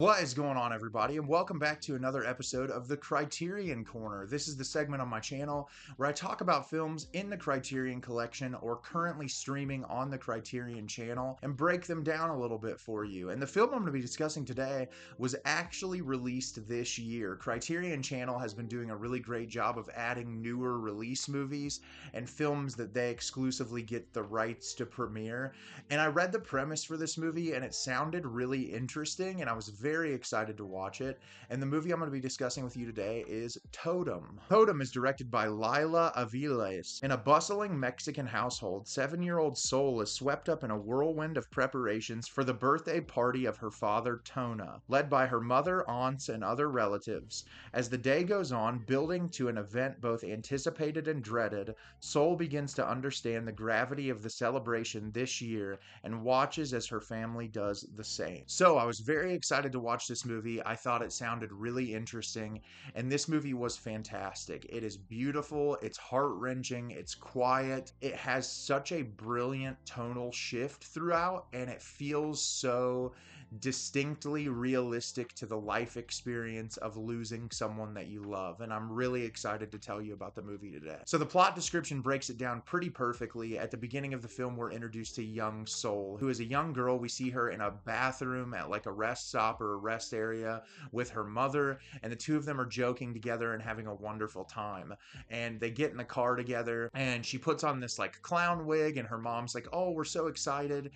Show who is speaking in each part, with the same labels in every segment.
Speaker 1: What is going on, everybody, and welcome back to another episode of the Criterion Corner. This is the segment on my channel where I talk about films in the Criterion collection or currently streaming on the Criterion channel and break them down a little bit for you. And the film I'm going to be discussing today was actually released this year. Criterion channel has been doing a really great job of adding newer release movies and films that they exclusively get the rights to premiere. And I read the premise for this movie and it sounded really interesting, and I was very excited to watch it. And the movie I'm going to be discussing with you today is Tótem. Tótem is directed by Lila Avilés. In a bustling Mexican household, 7-year-old Sol is swept up in a whirlwind of preparations for the birthday party of her father, Tona, led by her mother, aunts, and other relatives. As the day goes on, building to an event both anticipated and dreaded, Sol begins to understand the gravity of the celebration this year and watches as her family does the same. So I was very excited to watch this movie. I thought it sounded really interesting, and this movie was fantastic. It is beautiful, it's heart-wrenching, it's quiet, it has such a brilliant tonal shift throughout, and it feels so distinctly realistic to the life experience of losing someone that you love. And I'm really excited to tell you about the movie today. So the plot description breaks it down pretty perfectly. At the beginning of the film, we're introduced to young Sol, who is a young girl. We see her in a bathroom at like a rest stop or a rest area with her mother, and the two of them are joking together and having a wonderful time. And they get in the car together, and she puts on this like clown wig, and her mom's like, "Oh, we're so excited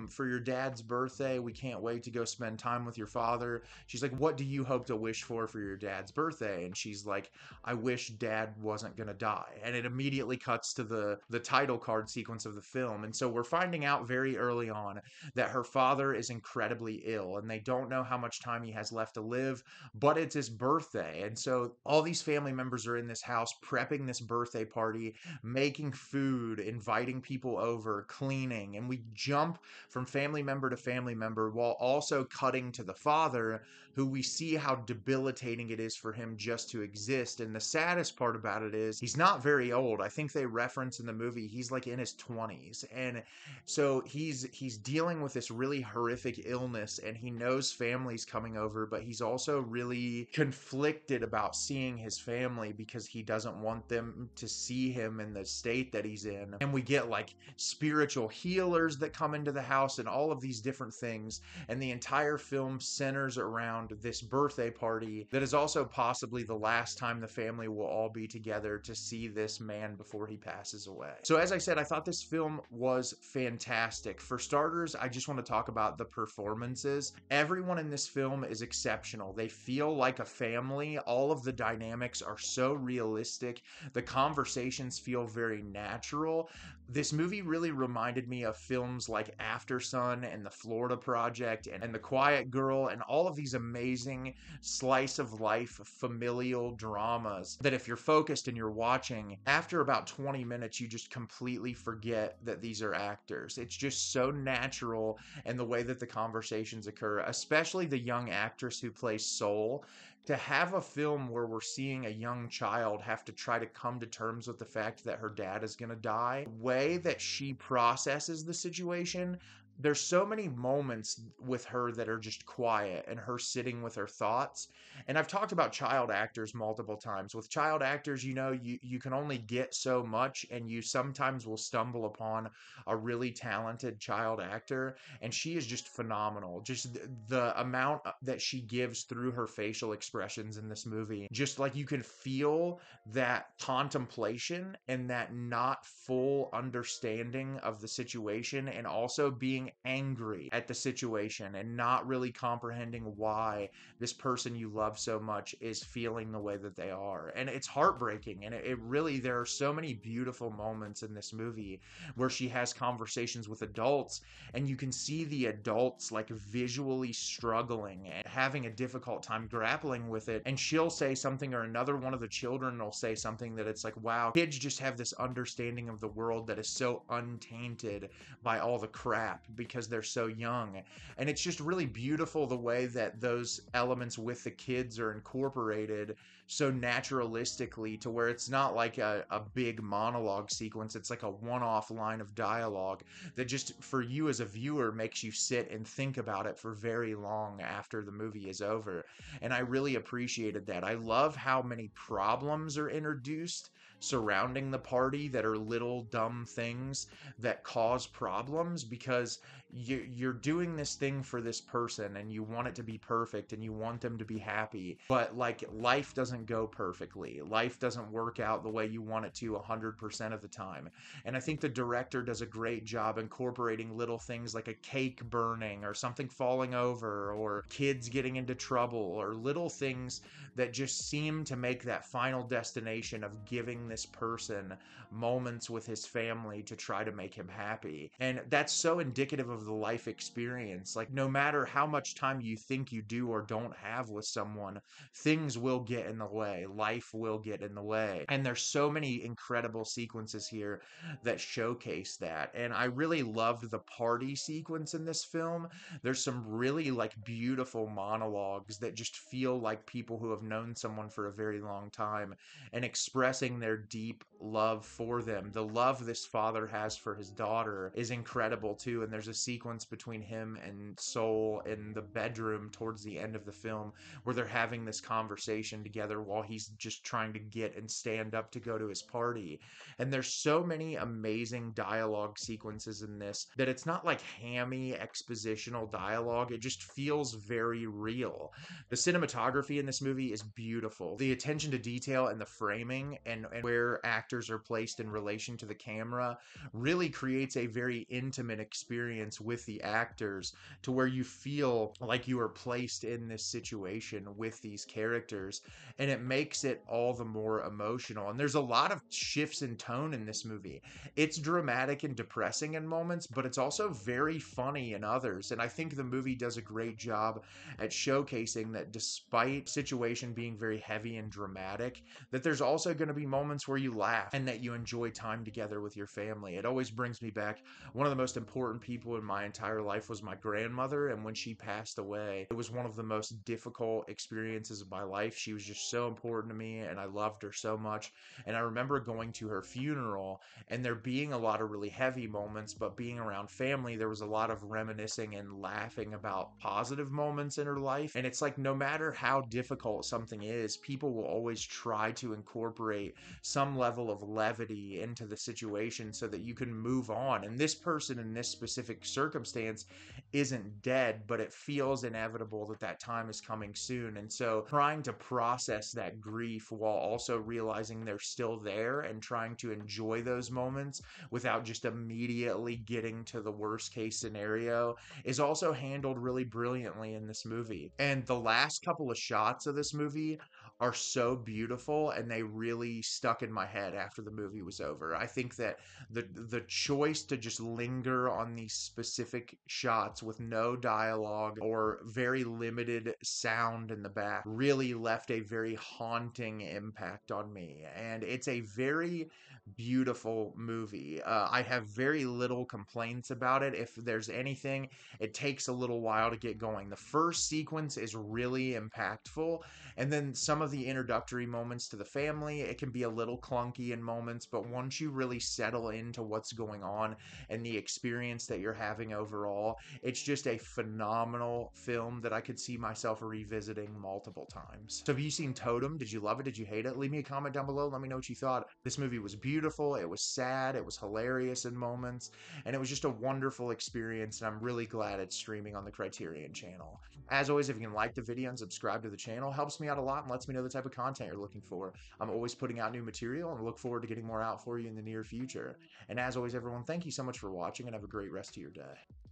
Speaker 1: for your dad's birthday. We can't wait to go spend time with your father." She's like, "What do you hope to wish for your dad's birthday?" And she's like, "I wish dad wasn't gonna die." And it immediately cuts to the title card sequence of the film. And so we're finding out very early on that her father is incredibly ill, and they don't know how much time he has left to live, but it's his birthday. And so all these family members are in this house prepping this birthday party, making food, inviting people over, cleaning, and we jump from family member to family member while also cutting to the father, who we see how debilitating it is for him just to exist. And the saddest part about it is he's not very old. I think they reference in the movie he's like in his 20s. And so he's dealing with this really horrific illness, and he knows family's coming over, but he's also really conflicted about seeing his family because he doesn't want them to see him in the state that he's in. And we get like spiritual healers that come into the house and all of these different things. And the entire film centers around this birthday party that is also possibly the last time the family will all be together to see this man before he passes away. So as I said, I thought this film was fantastic. For starters, I just want to talk about the performances. Everyone in this film is exceptional. They feel like a family. All of the dynamics are so realistic. The conversations feel very natural. This movie really reminded me of films like After Sun and The Florida Project and The Quiet Girl and all of these amazing slice of life familial dramas that if you're focused and you're watching, after about 20 minutes, you just completely forget that these are actors. It's just so natural, and the way that the conversations occur, especially the young actress who plays Sol. To have a film where we're seeing a young child have to try to come to terms with the fact that her dad is going to die, the way that she processes the situation, there's so many moments with her that are just quiet and her sitting with her thoughts. And I've talked about child actors multiple times. With child actors, you can only get so much, and you sometimes will stumble upon a really talented child actor, and she is just phenomenal. Just the amount that she gives through her facial expressions in this movie, just like you can feel that contemplation and that not full understanding of the situation, and also being angry at the situation and not really comprehending why this person you love so much is feeling the way that they are. And it's heartbreaking, and it really, there are so many beautiful moments in this movie where she has conversations with adults, and you can see the adults like visually struggling and having a difficult time grappling struggling with it, and she'll say something, or another one of the children will say something, that it's like, wow, kids just have this understanding of the world that is so untainted by all the crap because they're so young. And it's just really beautiful the way that those elements with the kids are incorporated so naturalistically, to where it's not like a big monologue sequence. It's like a one-off line of dialogue that just, for you as a viewer, makes you sit and think about it for very long after the movie is over. And I really appreciated that. I love how many problems are introduced surrounding the party that are little dumb things that cause problems, because you're doing this thing for this person and you want it to be perfect and you want them to be happy, but like, life doesn't go perfectly. Life doesn't work out the way you want it to 100% of the time. And I think the director does a great job incorporating little things like a cake burning or something falling over or kids getting into trouble, or little things that just seem to make that final destination of giving this person moments with his family to try to make him happy. And that's so indicative of the life experience. Like, no matter how much time you think you do or don't have with someone, things will get in the way. Life will get in the way. And there's so many incredible sequences here that showcase that. And I really loved the party sequence in this film. There's some really like beautiful monologues that just feel like people who have known someone for a very long time and expressing their deep love for them. The love this father has for his daughter is incredible too. And there's a sequence between him and Soul in the bedroom towards the end of the film where they're having this conversation together while he's just trying to get and stand up to go to his party. And there's so many amazing dialogue sequences in this that it's not like hammy expositional dialogue. It just feels very real. The cinematography in this movie is beautiful. The attention to detail and the framing and where actors are placed in relation to the camera really creates a very intimate experience with the actors, to where you feel like you are placed in this situation with these characters, and it makes it all the more emotional. And there's a lot of shifts in tone in this movie. It's dramatic and depressing in moments, but it's also very funny in others. And I think the movie does a great job at showcasing that despite situation being very heavy and dramatic, that there's also going to be moments where you laugh and that you enjoy time together with your family. It always brings me back. One of the most important people in my entire life was my grandmother, and when she passed away, it was one of the most difficult experiences of my life. She was just so important to me, and I loved her so much. And I remember going to her funeral and there being a lot of really heavy moments, but being around family, there was a lot of reminiscing and laughing about positive moments in her life. And it's like, no matter how difficult something is, people will always try to incorporate some level of levity into the situation so that you can move on. And this person in this specific circumstance isn't dead, but it feels inevitable that that time is coming soon. And so trying to process that grief while also realizing they're still there and trying to enjoy those moments without just immediately getting to the worst case scenario is also handled really brilliantly in this movie. And the last couple of shots of this movie are so beautiful, and they really stuck in my head after the movie was over. I think that the choice to just linger on these specific shots with no dialogue or very limited sound in the back really left a very haunting impact on me. And it's a very beautiful movie. I have very little complaints about it. If there's anything, it takes a little while to get going. The first sequence is really impactful, and then some of the introductory moments to the family, it can be a little clunky in moments, but once you really settle into what's going on and the experience that you're having overall, it's just a phenomenal film that I could see myself revisiting multiple times. So have you seen Tótem? Did you love it? Did you hate it? Leave me a comment down below. Let me know what you thought. This movie was beautiful. It was sad. It was hilarious in moments. And it was just a wonderful experience. And I'm really glad it's streaming on the Criterion channel. As always, if you can like the video and subscribe to the channel, helps me out a lot and lets me know the type of content you're looking for. I'm always putting out new material and look forward to getting more out for you in the near future. And as always, everyone, thank you so much for watching and have a great rest of your day.